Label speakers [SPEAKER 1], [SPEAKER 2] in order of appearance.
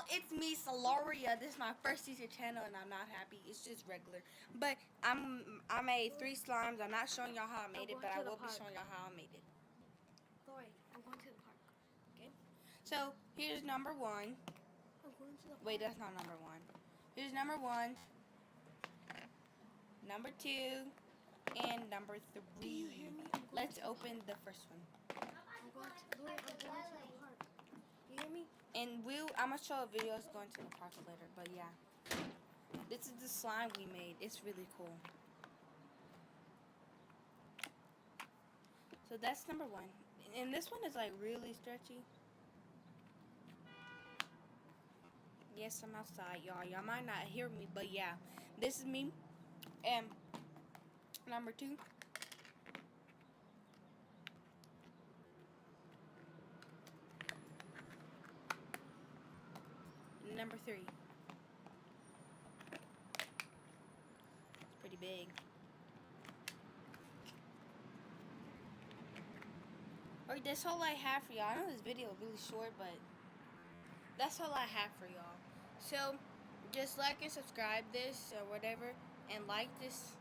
[SPEAKER 1] it's me, Solaria. This is my first YouTube channel, and I'm not happy. It's just regular. But I made 3 slimes. I'm not showing y'all how I made it, but I will be showing y'all how I made it.
[SPEAKER 2] Lori, I'm going to the park.
[SPEAKER 1] Okay. So here's number 1.
[SPEAKER 2] I'm going to the park.
[SPEAKER 1] Wait, that's not number 1. Here's number 1, number 2, and number 3.
[SPEAKER 2] Do you hear me?
[SPEAKER 1] Let's open the first one.
[SPEAKER 2] I'm going to the park. You hear me?
[SPEAKER 1] And I'm gonna show a video of us going to the park later. But yeah, this is the slime we made. It's really cool. So that's number 1. And this one is like really stretchy. Yes, I'm outside, y'all. Y'all might not hear me, but yeah, this is me. And number 2. Number 3. It's pretty big. Alright, that's all I have for y'all. I know this video is really short, but that's all I have for y'all. So just like and subscribe this or whatever, and like this